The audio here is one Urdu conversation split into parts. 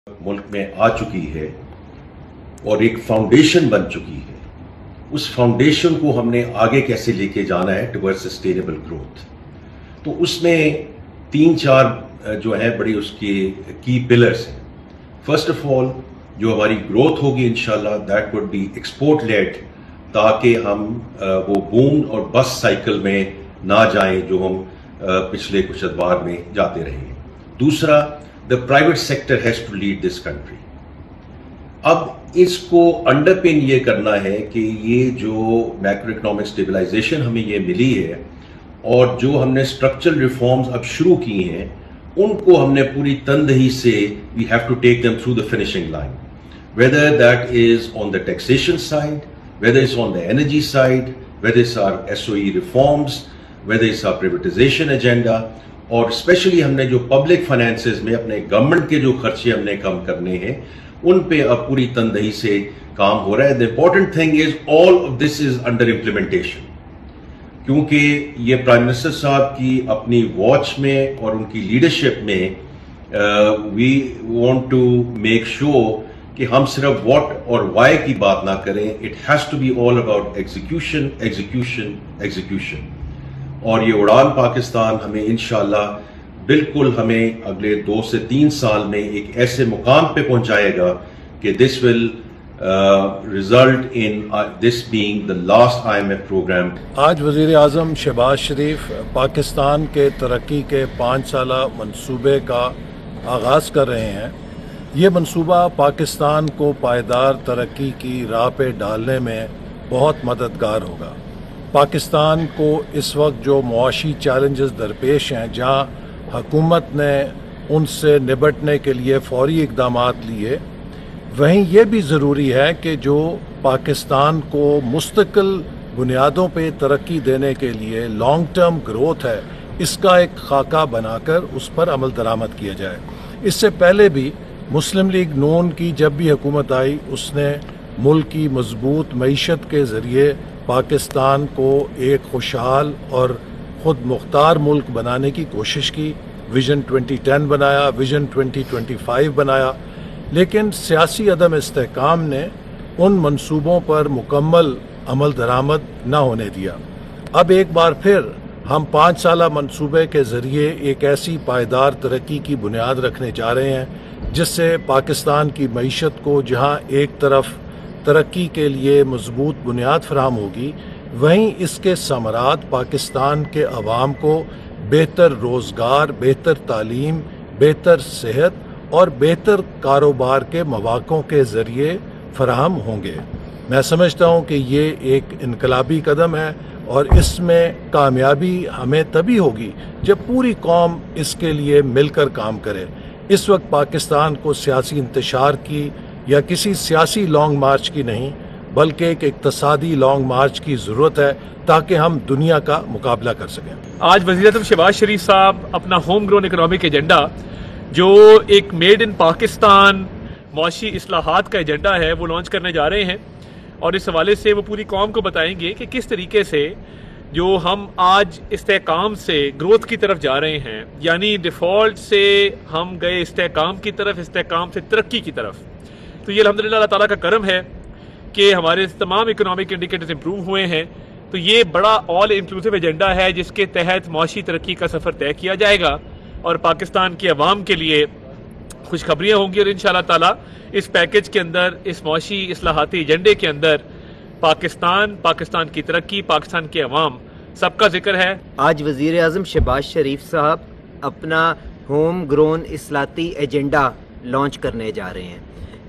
ملک میں آ چکی ہے اور ایک فاؤنڈیشن بن چکی ہے، اس فاؤنڈیشن کو ہم نے آگے کیسے لے کے جانا ہے ٹورڈ سسٹینیبل گروتھ. تو اس میں 3-4 جو ہیں بڑی اس کی کی پلرز ہیں. فرسٹ آف آل جو ہماری گروتھ ہوگی انشاءاللہ that would be export led, تاکہ ہم وہ بوم اور بس سائیکل میں نہ جائیں جو ہم پچھلے کچھ ادوار میں جاتے رہے ہیں. دوسرا، the private sector has to lead this country. اب اس کو انڈر پن یہ کرنا ہے کہ یہ جو میکرو اکنامک اسٹیبلائزیشن ہمیں یہ ملی ہے اور جو ہم نے اسٹرکچرل ریفارمز اب شروع کی ہیں ان کو ہم نے پوری تندہی سے we have to take them through the finishing line. Whether that is on the taxation side, whether it's on the energy side, whether it's our SOE reforms, whether it's our privatization agenda, اور اسپیشلی ہم نے جو پبلک فائنینسز میں اپنے گورنمنٹ کے جو خرچے ہم نے کم کرنے ہیں ان پہ اب پوری تندہی سے کام ہو رہا ہے. The important thing is all of this is under implementation. کیونکہ یہ پرائم منسٹر صاحب کی اپنی واچ میں اور ان کی لیڈرشپ میں we want to make sure کہ ہم صرف what اور why کی بات نہ کریں. It has to be all about execution, execution, execution. اور یہ اڑان پاکستان ہمیں انشاءاللہ بالکل ہمیں اگلے 2 سے 3 سال میں ایک ایسے مقام پہ پہنچائے گا کہ this will result in this being the last IMF program. آج وزیر اعظم شہباز شریف پاکستان کے ترقی کے 5 سالہ منصوبے کا آغاز کر رہے ہیں. یہ منصوبہ پاکستان کو پائیدار ترقی کی راہ پہ ڈالنے میں بہت مددگار ہوگا. پاکستان کو اس وقت جو معاشی چیلنجز درپیش ہیں، جہاں حکومت نے ان سے نبٹنے کے لیے فوری اقدامات لیے، وہیں یہ بھی ضروری ہے کہ جو پاکستان کو مستقل بنیادوں پہ ترقی دینے کے لیے لانگ ٹرم گروتھ ہے، اس کا ایک خاکہ بنا کر اس پر عمل درآمد کیا جائے. اس سے پہلے بھی مسلم لیگ نون کی جب بھی حکومت آئی اس نے ملک کی مضبوط معیشت کے ذریعے پاکستان کو ایک خوشحال اور خود مختار ملک بنانے کی کوشش کی. ویژن 2010 بنایا، ویژن 2025 بنایا، لیکن سیاسی عدم استحکام نے ان منصوبوں پر مکمل عمل درآمد نہ ہونے دیا. اب ایک بار پھر ہم 5 سالہ منصوبے کے ذریعے ایک ایسی پائیدار ترقی کی بنیاد رکھنے جا رہے ہیں جس سے پاکستان کی معیشت کو جہاں ایک طرف ترقی کے لیے مضبوط بنیاد فراہم ہوگی، وہیں اس کے ثمرات پاکستان کے عوام کو بہتر روزگار، بہتر تعلیم، بہتر صحت اور بہتر کاروبار کے مواقع کے ذریعے فراہم ہوں گے. میں سمجھتا ہوں کہ یہ ایک انقلابی قدم ہے اور اس میں کامیابی ہمیں تبھی ہوگی جب پوری قوم اس کے لیے مل کر کام کرے. اس وقت پاکستان کو سیاسی انتشار کی یا کسی سیاسی لانگ مارچ کی نہیں بلکہ ایک اقتصادی لانگ مارچ کی ضرورت ہے تاکہ ہم دنیا کا مقابلہ کر سکیں. آج وزیر اعظم شہباز شریف صاحب اپنا ہوم گرون اکنامک ایجنڈا جو ایک میڈ ان پاکستان معاشی اصلاحات کا ایجنڈا ہے وہ لانچ کرنے جا رہے ہیں، اور اس حوالے سے وہ پوری قوم کو بتائیں گے کہ کس طریقے سے جو ہم آج استحکام سے گروتھ کی طرف جا رہے ہیں، یعنی ڈیفالٹ سے ہم گئے استحکام کی طرف، استحکام سے ترقی کی طرف. تو یہ الحمدللہ اللہ تعالیٰ کا کرم ہے کہ ہمارے تمام اکنامک انڈیکیٹرز امپروو ہوئے ہیں. تو یہ بڑا آل انکلوسیو ایجنڈا ہے جس کے تحت معاشی ترقی کا سفر طے کیا جائے گا اور پاکستان کے عوام کے لیے خوشخبریاں ہوں گی. اور انشاءاللہ تعالیٰ اس پیکج کے اندر، اس معاشی اصلاحاتی ایجنڈے کے اندر پاکستان کی ترقی، پاکستان کے عوام سب کا ذکر ہے. آج وزیر اعظم شہباز شریف صاحب اپنا ہوم گرون اصلاحاتی ایجنڈا لانچ کرنے جا رہے ہیں.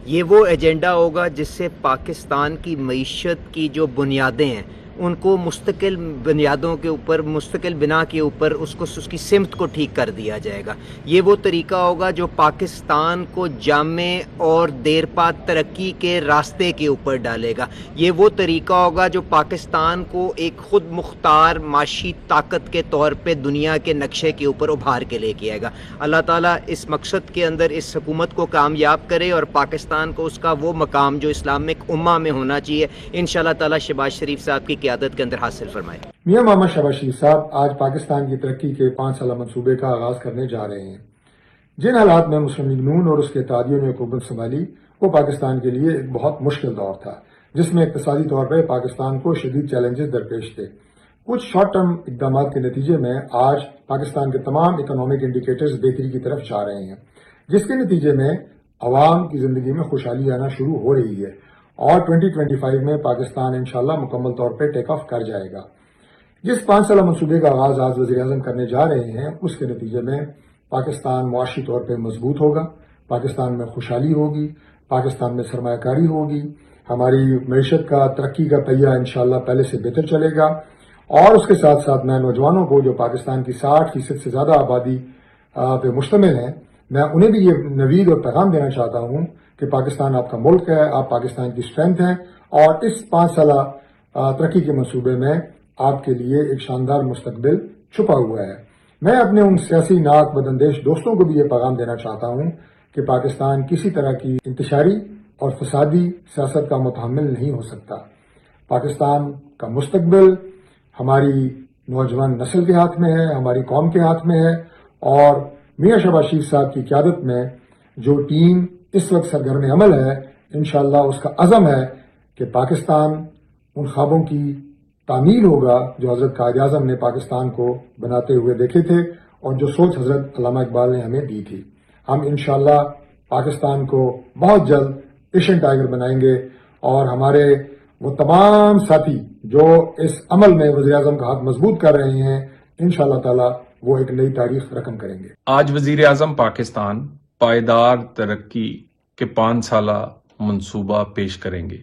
یہ وہ ایجنڈا ہوگا جس سے پاکستان کی معیشت کی جو بنیادیں ہیں ان کو مستقل بنیادوں کے اوپر، مستقل بنا کے اوپر اس کی سمت کو ٹھیک کر دیا جائے گا. یہ وہ طریقہ ہوگا جو پاکستان کو جامع اور دیرپا ترقی کے راستے کے اوپر ڈالے گا. یہ وہ طریقہ ہوگا جو پاکستان کو ایک خود مختار معاشی طاقت کے طور پہ دنیا کے نقشے کے اوپر ابھار کے لے کے آئے گا. اللہ تعالیٰ اس مقصد کے اندر اس حکومت کو کامیاب کرے اور پاکستان کو اس کا وہ مقام جو اسلامک امہ میں ہونا چاہیے انشاءاللہ تعالیٰ شہباز شریف صاحب کی قیادت کے اندر حاصل فرمائے. میاں محمد شہباز شریف صاحب آج پاکستان کی ترقی کے 5 سالہ منصوبے کا آغاز کرنے جا رہے ہیں. جن حالات میں مسلم لیگ نون اور اس کے اتحادیوں نے حکومت سنبھالی وہ پاکستان کے لیے ایک بہت مشکل دور تھا، جس میں اقتصادی طور پر پاکستان کو شدید چیلنجز درپیش تھے۔ کچھ شارٹ ٹرم اقدامات کے نتیجے میں آج پاکستان کے تمام اکنامک انڈیکیٹرز بہتری کی طرف جا رہے ہیں، جس کے نتیجے میں عوام کی زندگی میں خوشحالی آنا شروع ہو رہی ہے، اور 2025 میں پاکستان انشاءاللہ مکمل طور پہ ٹیک آف کر جائے گا۔ جس 5 سالہ منصوبے کا آغاز آج وزیر اعظم کرنے جا رہے ہیں، اس کے نتیجے میں پاکستان معاشی طور پہ مضبوط ہوگا، پاکستان میں خوشحالی ہوگی، پاکستان میں سرمایہ کاری ہوگی، ہماری معیشت کا ترقی کا پہیہ انشاءاللہ پہلے سے بہتر چلے گا، اور اس کے ساتھ ساتھ میں نوجوانوں کو جو پاکستان کی 60% سے زیادہ آبادی پہ مشتمل ہیں، میں انہیں بھی یہ نوید اور پیغام دینا چاہتا ہوں کہ پاکستان آپ کا ملک ہے، آپ پاکستان کی اسٹرینتھ ہیں، اور اس 5 سالہ ترقی کے منصوبے میں آپ کے لیے ایک شاندار مستقبل چھپا ہوا ہے۔ میں اپنے ان سیاسی ناک بداندیش دوستوں کو بھی یہ پیغام دینا چاہتا ہوں کہ پاکستان کسی طرح کی انتشاری اور فسادی سیاست کا متحمل نہیں ہو سکتا۔ پاکستان کا مستقبل ہماری نوجوان نسل کے ہاتھ میں ہے، ہماری قوم کے ہاتھ میں ہے، اور میاں شہباز شریف صاحب کی قیادت میں جو ٹیم اس وقت سرگرم عمل ہے، انشاءاللہ اس کا عزم ہے کہ پاکستان ان خوابوں کی تعمیل ہوگا جو حضرت قائد اعظم نے پاکستان کو بناتے ہوئے دیکھے تھے، اور جو سوچ حضرت علامہ اقبال نے ہمیں دی تھی۔ ہم انشاءاللہ پاکستان کو بہت جلد ایشین ٹائیگر بنائیں گے، اور ہمارے وہ تمام ساتھی جو اس عمل میں وزیر اعظم کا ہاتھ مضبوط کر رہے ہیں، انشاءاللہ تعالی وہ ایک نئی تاریخ رقم کریں گے۔ آج وزیر اعظم پاکستان پائیدار ترقی کے 5 سالہ منصوبہ پیش کریں گے۔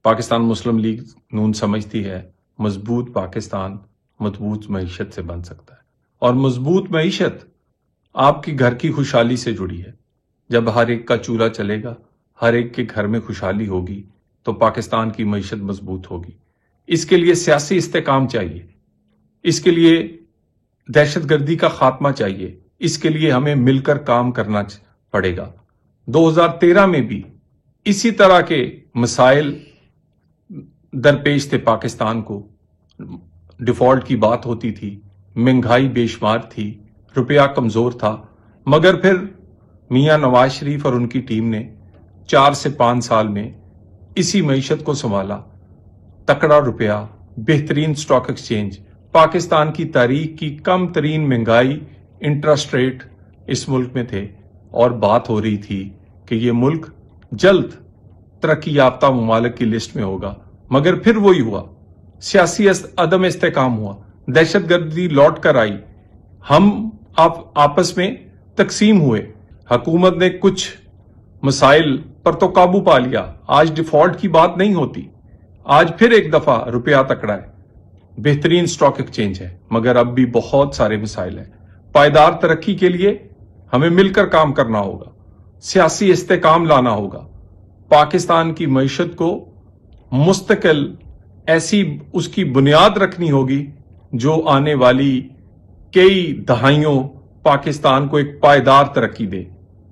پاکستان مسلم لیگ نون سمجھتی ہے مضبوط پاکستان مضبوط معیشت سے بن سکتا ہے، اور مضبوط معیشت آپ کی گھر کی خوشحالی سے جڑی ہے۔ جب ہر ایک کا چولہا چلے گا، ہر ایک کے گھر میں خوشحالی ہوگی، تو پاکستان کی معیشت مضبوط ہوگی۔ اس کے لیے سیاسی استحکام چاہیے، اس کے لیے دہشت گردی کا خاتمہ چاہیے، اس کے لیے ہمیں مل کر کام کرنا پڑے گا۔ 2013 میں بھی اسی طرح کے مسائل درپیش تھے پاکستان کو، ڈیفالٹ کی بات ہوتی تھی، مہنگائی بے شمار تھی، روپیہ کمزور تھا، مگر پھر میاں نواز شریف اور ان کی ٹیم نے 4 سے 5 سال میں اسی معیشت کو سنبھالا۔ تکڑا روپیہ، بہترین سٹاک ایکسچینج، پاکستان کی تاریخ کی کم ترین مہنگائی، انٹرسٹ ریٹ اس ملک میں تھے، اور بات ہو رہی تھی کہ یہ ملک جلد ترقی یافتہ ممالک کی لسٹ میں ہوگا، مگر پھر وہی ہوا، سیاسی عدم استحکام ہوا، دہشت گردی لوٹ کر آئی، ہم آپس میں تقسیم ہوئے، حکومت نے کچھ مسائل پر تو قابو پا لیا، آج ڈیفالٹ کی بات نہیں ہوتی، آج پھر ایک دفعہ روپیہ تکڑا ہے، بہترین سٹاک ایکسچینج ہے، مگر اب بھی بہت سارے مسائل ہیں۔ پائیدار ترقی کے لیے ہمیں مل کر کام کرنا ہوگا، سیاسی استحکام لانا ہوگا، پاکستان کی معیشت کو مستقل ایسی اس کی بنیاد رکھنی ہوگی جو آنے والی کئی دہائیوں پاکستان کو ایک پائیدار ترقی دے۔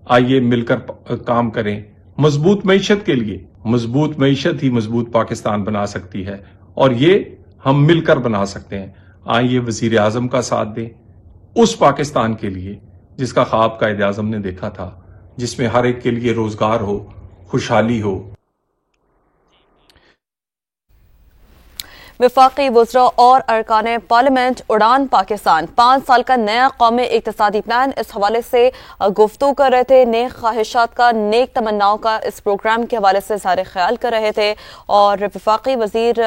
آئیے مل کر کام کریں مضبوط معیشت کے لیے۔ مضبوط معیشت ہی مضبوط پاکستان بنا سکتی ہے، اور یہ ہم مل کر بنا سکتے ہیں۔ آئیے وزیر اعظم کا ساتھ دیں اس پاکستان کے لیے جس کا خواب قائد اعظم نے دیکھا تھا، جس میں ہر ایک کے لیے روزگار ہو، خوشحالی ہو۔ وفاقی وزراء اور ارکان پارلیمنٹ اڑان پاکستان 5 سال کا نیا قومی اقتصادی پلان اس حوالے سے گفتگو کر رہے تھے، نیک خواہشات کا، نیک تمناؤں کا اس پروگرام کے حوالے سے اظہار خیال کر رہے تھے، اور وفاقی وزیر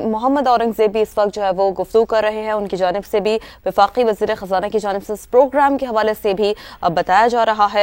محمد اورنگزیب بھی اس وقت جو ہے وہ گفتگو کر رہے ہیں۔ ان کی جانب سے بھی وفاقی وزیر خزانہ کی جانب سے اس پروگرام کے حوالے سے بھی بتایا جا رہا ہے۔